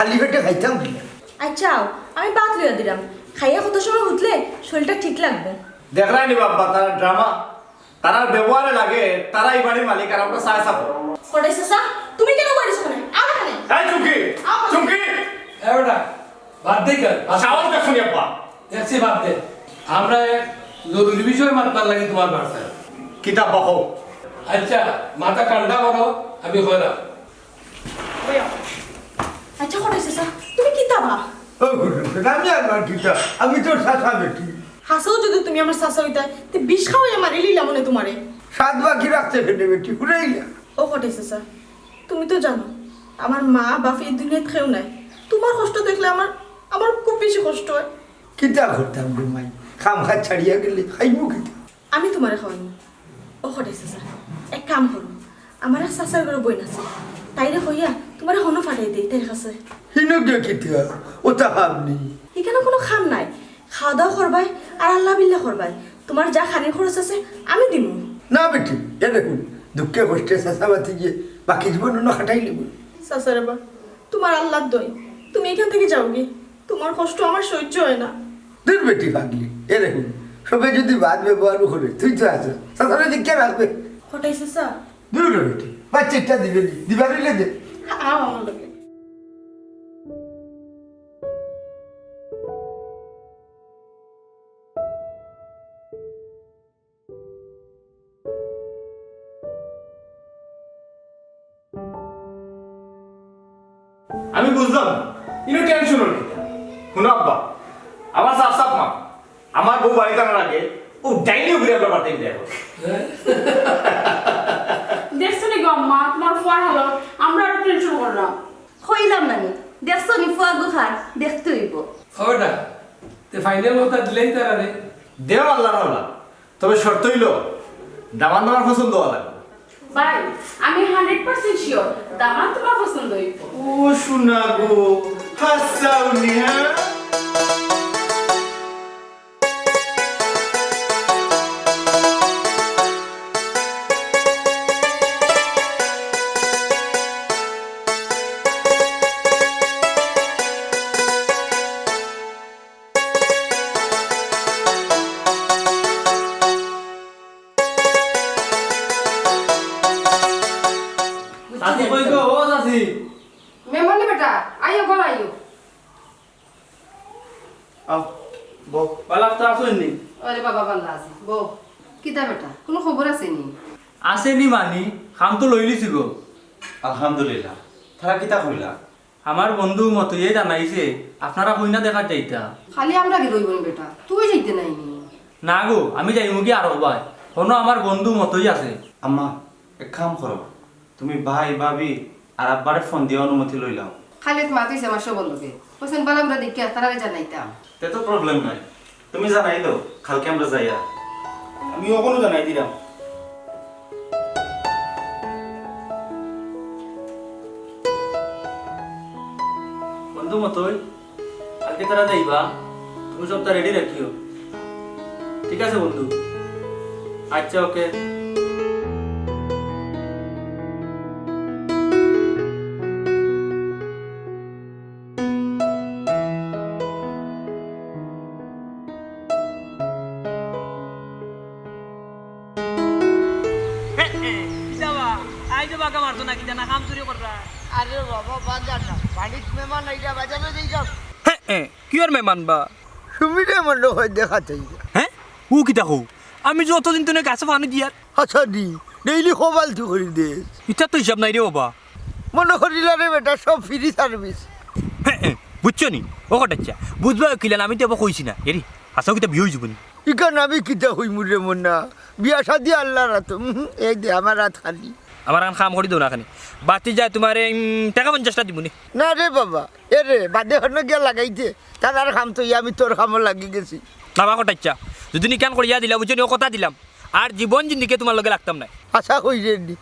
খালি পেটে খাইতাম কি আচ্ছা আমি ভাত লইয়া দিলাম খাইয়া কত সময় উঠলে শরীরটা ঠিক লাগবে দেখলাই নি বাবা তারা ড্রামা তারা ব্যবহারে লাগে তারা এই বাড়ির মালিক আর আমরা সায়া সাপ কোটাই চাচা তুমি কেন বাড়িছ ওখানে আমার এখানে এই চুমকি চুমকি এবারে বাদ দে কেন সাওয়াল কা শুনি আব্বা দেখছি বাদ দে আমরা এক জরুরি বিষয় মাতবার লাগে তোমার বাসায় কিতাব বাহো আচ্ছা মাথা ঠান্ডা করো আমি কইলাম আচ্ছা কোটাই চাচা তুমি কি তাবা আমি আর মার কিতা আমি তোর শাসা বেটি হাসাও যদি তুমি আমার চাচা হইতা তে বিষ খাওয়াই আমার লিলা মনে তোমারে সাত বাকি রাখতে ফেলে বেটি ঘুরাইলা ও কোটাই চাচা তুমি তো জানো আমার মা বাপ এই দুনিয়াতে কেউ নাই তোমার কষ্ট দেখলে আমার আমার খুব বেশি কষ্ট হয় কিতা করতাম রে মাই খাম খা ছাড়িয়া গেলে খাইবো কিতা আমি তোমারে খাওয়াইনি ও কোটাই চাচা এক কাম করো আমার এক চাচার ঘরে বই আছে তাইরে কইয়া তোমারে হনো ফাটাই দেই তাইর কাছে হিনো গে কিতা ওটা ভাবনি এখানে কোনো খাম নাই খাওয়া দাওয়া করবাই আর আল্লাহ বিল্লাহ করবাই তোমার যা খানির খরচ আছে আমি দিব না বেটি এ দেখুন দুঃখে কষ্টে শাসাবাতি গিয়ে বাকি জীবন অন্য খাটাই নেব চাচারে বা তোমার আল্লাহর দই তুমি এখান থেকে যাও কি তোমার কষ্ট আমার সহ্য হয় না দূর বেটি ভাগলি এ দেখুন সবাই যদি বাদ ব্যবহারও করে তুই তো আছো শাসারে দিকে রাখবে হঠাই চাচা দূর বেটি বাচ্চাটা দিবে দিবারিলে দে আও আমার লগে আমি বুঝলাম ইনো টেনশন হল কিতা শুনো আব্বা আমার সাফ সাফ মা আমার বউ বাড়িতে আনার আগে ও ডাইনিও ঘুরে আপনার বাড়িতে দেখো দেখছো নি গো মা তোমার ফোয়ার হলো আমরা আর টেনশন করলাম কইলাম না নি দেখছো নি ফুয়া গুহার দেখতে হইব ওটা তে ফাইনাল কথা দিলেই তারা রে দেও আল্লাহ রাল্লাহ তবে শর্ত হইল দামান দামার পছন্দ হওয়া লাগবে ভাই আমি 100% শিওর দামান তোমার পছন্দ হইব ও শোনা গো হাসাউনি হ্যাঁ সাথী কই গো ও সাথী মেমনি বেটা আইও গো আইও আও বো বালাপ তো আসেনি আরে বাবা ভালো আছে বো কিতা বেটা কোনো খবর আছে নি আসেনি মানি খাম তো লই লিছি গো আলহামদুলিল্লাহ তারা কিতা কইলা আমার বন্ধু মতো এ জানাইছে আপনারা কইনা দেখা যাইতা খালি আমরা কি রইব বেটা তুই যাইতে নাই নি না গো আমি যাইমু কি আরো ভাই কোনো আমার বন্ধু মতোই আছে আম্মা এক কাম করো তুমি ভাই ভাবি আর আব্বারে ফোন দিয়ে অনুমতি লইলাও খালি তোমা তুই আমার সব লগে হোসেন বালা আমরা দেখি তারা জানাইতাম তে তো প্রবলেম নাই তুমি জানাই দাও কালকে আমরা যাইয়া আমি ওখানে জানাই দিলাম বন্ধু মতোই কালকে তারা যাইবা তুমি সবটা রেডি রাখিও ঠিক আছে বন্ধু আচ্ছা ওকে আরে বাবা বাজার না বাড়ির মেহমান আইরা বাজারে যাই যাও কি আর মেহমান বা সুমিরে মন্ড হয় দেখাতেই হ্যাঁ ও কি দেখো আমি যতদিন তোনে গাছে পানি দিয়ার আচ্ছা দি ডেইলি খোবাল তু করি দে এটা তো হিসাব নাই রে বাবা মনে করিলা রে বেটা সব ফ্রি সার্ভিস বুঝছো নি ও কটাচ্ছা বুঝবা কিলান আমি তো এবার কইছি না এরি আসা কিতা বিয়ে হয়ে যাবনি ইকান আমি কিতা হইমু রে মন্না বিয়া শাদি আল্লাহ রাত এই দে আমার রাত খালি আমার কাম কাম করে দেও না খানি বাতি যায় তোমার টাকা 50টা দিবনি না রে বাবা এ রে বাদে হন গিয়া লাগাইতে তার আর খাম তো আমি তোর খামো লাগি গেছি বাবা কটাচ্ছা যদি নি কেন করিয়া দিলা বুঝছো নি ও কথা দিলাম আর জীবন জিন্দিকে তোমার লগে লাগতাম না আশা হই রে নি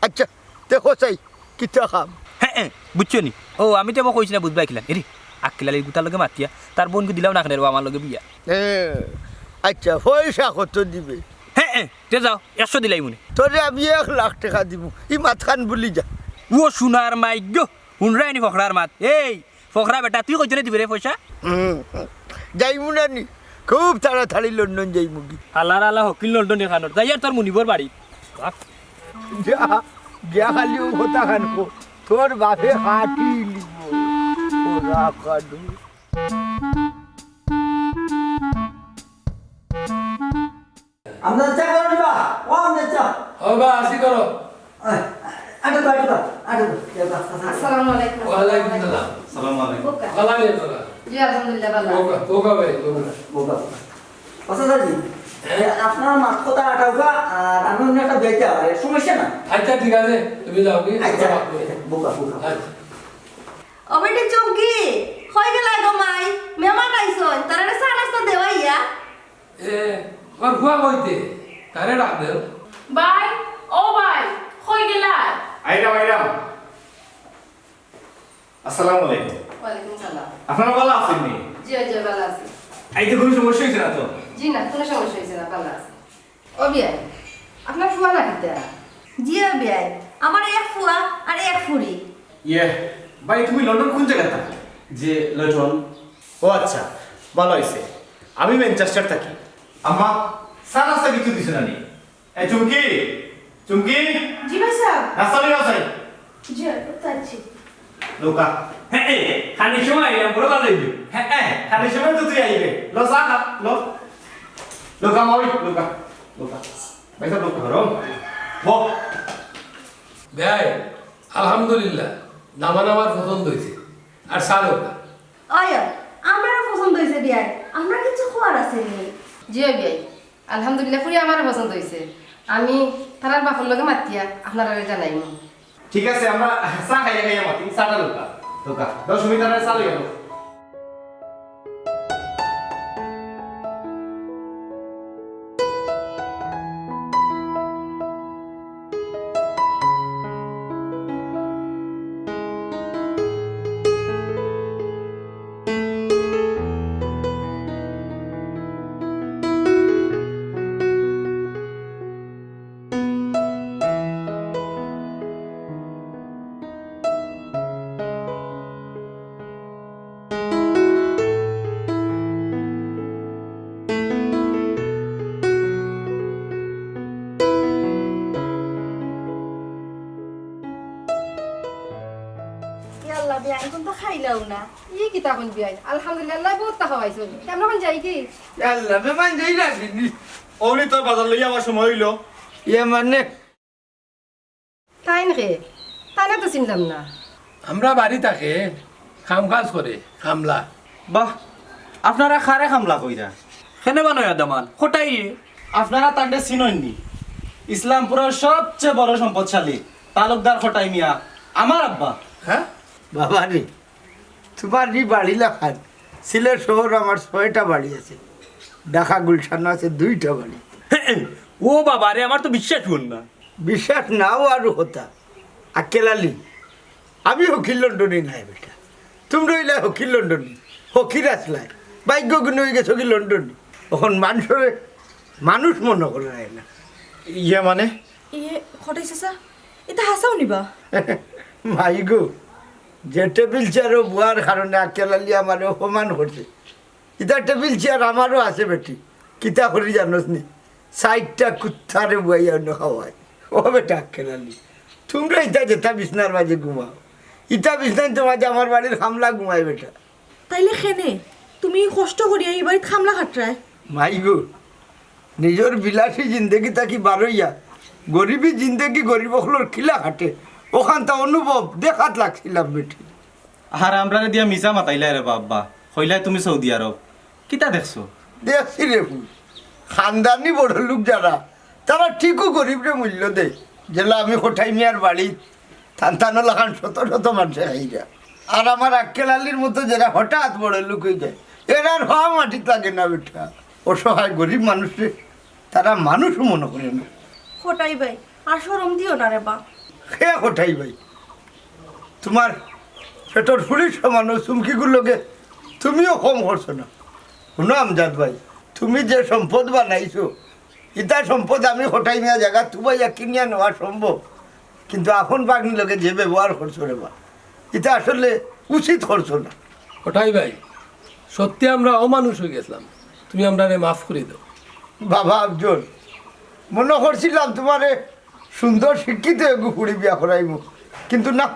আচ্ছা দেখো চাই কিতা খাম হ্যাঁ বুঝছো নি ও আমি তো এবার কইছি না বুঝবা কিলান এরি আক্কেলালি গুতার লগে মাতিয়া তার বোনকে দিলাম না খানে আমার লগে বিয়া হ্যাঁ আচ্ছা পয়সা কত দিবে হ্যাঁ তে যাও 100 দিলাই মনে তোরে আমি 1 লাখ টাকা দিব ই মাথান বলি যা ও সোনার মাইগ্য হুনরাইনি ফখড়ার মাত এই ফকরা বেটা তুই কইছনে দিবি রে পয়সা যাইমু না নি খুব তাড়াতাড়ি লন্ডন যাইমু কি আল্লাহ আল্লাহ হকিল লন্ডন খানোর যাই আর তোর মুনিবর বাড়ি যা গিয়া খালি ও কথা খানবো তোর বাপে হাঁটি লিব ওরা কাডু আমরা চা করো দিবা ও আমরা চা হবা আসি করো আটা তো আসসালামু আলাইকুম ওয়ালাইকুম সালাম সালাম আলাইকুম ওয়ালাইকুম জি আলহামদুলিল্লাহ ভালো ওকা ভাই বোকা আচ্ছা দাদি আপনার মাছ কথা আটাওকা আর আমি অন্য একটা বেচতে হবে সমস্যা না আচ্ছা ঠিক আছে তুমি যাও কি আচ্ছা বোকা বোকা আচ্ছা ও বেটি চমকি হয়ে গেল গো মাই মেহমান আইছন তারা চা নাস্তা দেওয়াইয়া এ ওর ফুয়া কইতে তারে ডাক দেও ভাই ও ভাই কই গেলা আইরাম আসসালামু আলাইকুম ওয়ালাইকুম সালাম আপনারা ভালো আছেন নি জি জি ভালো আছি আইতে কোনো সমস্যা হয়েছে না তো জি না কোনো সমস্যা হয়েছে না ভালো আছি ও বিয়াই আপনার ফুয়া না কিতা জিয়া বিয়াই আমার এক ফুয়া আর এক ফুরি ইয়ে ভাই তুমি লন্ডন কোন জায়গায় থাকো যে লটন ও আচ্ছা ভালো হয়েছে আমি ম্যানচেস্টার থাকি আম্মা সারাস্তা কিছু দিছে না নি এই চুমকি চুমকি জি ভাই সাহেব নাস্তা নিয়ে আসেন জি তাচ্ছি লোকা হ্যাঁ খানি সময় আইলাম বড় কথা হইবে হ্যাঁ খানি সময় তো তুই আইবে লো সা খা লো লোকা মাউই লোকা ভাই সব লোকা করো বো ভাই আলহামদুলিল্লাহ নামান আমার পছন্দ হয়েছে আর সালো অয় আমরা পছন্দ হয়েছে বিয়াই আমরা কিছু খোয়ার আছে নি জি বিয়াই আলহামদুলিল্লাহ ফুরি আমার পছন্দ হয়েছে আমি তারার বাপর লগে মাতিয়া আপনারা জানাইনি ঠিক আছে আমরা চা খাইয়া মাতি চাটা লোকা 10 মিনিট আর চালু গেল ইয়াল্লা বিয়াই এখন তো খাইলাও না ই কিতা কোন বিয়াই আলহামদুলিল্লাহ বহুত টাকা পাইছো কেমন কোন যাই কি আল্লাহ মেমান যাই না দিদি ওনি তোর বাজার লইয়া আমার সময় হইলো ইয়ে মানে তাই নাকি তাই না তো চিনলাম না আমরা বাড়ি থাকে কাম কাজ করে কামলা বাহ আপনারা খারে খামলা কইরা কেনে বানয় দামান কোটাই আপনারা তান্ডে চিনইনি ইসলামপুরের সবচেয়ে বড় সম্পদশালী তালুকদার কোটাই মিয়া আমার আব্বা হ্যাঁ বাবা রে তোমার রি বাড়ি লেখান সিলেট শহর আমার 6টা বাড়ি আছে ঢাকা গুলশান আছে 2টা বাড়ি ও বাবা রে আমার তো বিশ্বাস হল না বিশ্বাস নাও আরো হতা আক্কেল আলী আমি হকিল লন্ডনী নাই বেটা তুমি রইলে হকিল লন্ডনী হকির আসলাই ভাগ্য গুণ হয়ে গেছো কি লন্ডনী এখন মানুষ মনে করে না ইয়ে মানে ইয়ে কটাই চাচা এটা হাসাও নিবা মাই গো যে টেবিল চেয়ারও বুয়ার কারণে আক্কেল আলী আমার অপমান করছে ইটা টেবিল চেয়ার আমারও আছে বেটি কিতা করি জানোস নি 60টা কুত্তারে বুয়াইয়া অন্য খাওয়ায় ও বেটা আক্কেল আলী তোমরা ইটা যেটা বিছনার মাঝে ঘুমাও ইটা বিছনার তো মাঝে আমার বাড়ির হামলা ঘুমায় বেটা তাইলে খেনে তুমি কষ্ট করিয়া এই বাড়িত খামলা খাটরায় মাই গো নিজের বিলাসী জিন্দগি তাকি বারইয়া গরিবী জিন্দগি গরিব হলোর খিলা খাটে ওখানটা অনুভব দেখাত লাগছিলাম বেটি আর আমরা দিয়া মিছা মাতাইলাই রে বাব্বা কইলাই তুমি সৌদি আরব কিতা দেখছো দেখছি রে ফুল খানদানি বড় লোক যারা তারা ঠিকও গরিবরে মূল্য দেয় যেলা আমি কোঠাই মিয়ার বাড়ি থানতানো লাগান শত শত মানুষে খাই যায় আর আমার আক্কেল আলীর মতো যারা হঠাৎ বড় লোক হয়ে যায় এরা আর হওয়া মাটি লাগে না বেটা অসহায় গরিব মানুষে তারা মানুষও মনে করে না কোটাই ভাই আর শরম দিও না রে বা হে কোঠাই ভাই তোমার পেটর ফুলির সমান চুমকিগুলোকে তুমিও কম করছো না শুনো আমজাদ ভাই তুমি যে সম্পদ বানাইছো ইটা সম্পদ আমি কোঠাই মিয়া জায়গা তুবাইয়া কিনিয়া নেওয়া সম্ভব কিন্তু আপন বাগনি লোকে যে ব্যবহার করছো রে বা এটা আসলে উচিত করছো না কোথায় ভাই সত্যি আমরা অমানুষ হয়ে গেছিলাম, তুমি আমরা মাফ করে দাও। বাবা আফজল, মনে করছিলাম তোমারে সুন্দর শিক্ষিত গুপুরি বিয়া করাইব, কিন্তু না,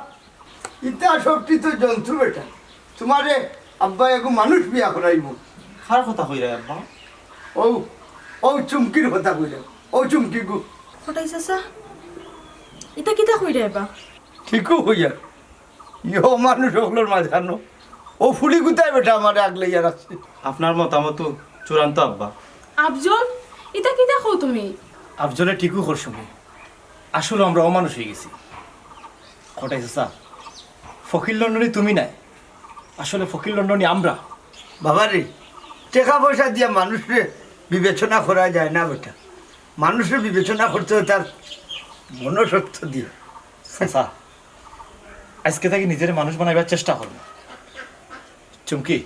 ইটা সবটি তো জন্তু বেটা। তোমারে আব্বা এগু মানুষ বিয়া করাইব। কার কথা কইরা আব্বা? ও ও চুমকির কথা কইরা, ও চুমকি গু কটাই চাচা এটা কিতা কইরা এবা? ঠিকও হইয়া ইও মানুষ ওগুলোর মাঝখানো ও ফুলি গুতায় বেটা আমারে আগলাইয়া রাখছে। আপনার মতামত চূড়ান্ত আব্বা। আফজল এটা কিতা কও তুমি? আফজলে ঠিকও করছো, আসলে আমরা অমানুষ হয়ে গেছি। কটাই চাচা, ফকির লন্ডনী তুমি নাই, আসলে ফকির লন্ডনী আমরা। বাবারে, টাকা পয়সা দিয়া মানুষরে বিবেচনা করা যায় না বেটা। মানুষের বিবেচনা করতে হয় তার মনসত্ব দিয়ে। চাচা, আজকে থেকে নিজের মানুষ বানাইবার চেষ্টা করবো। চুমকি,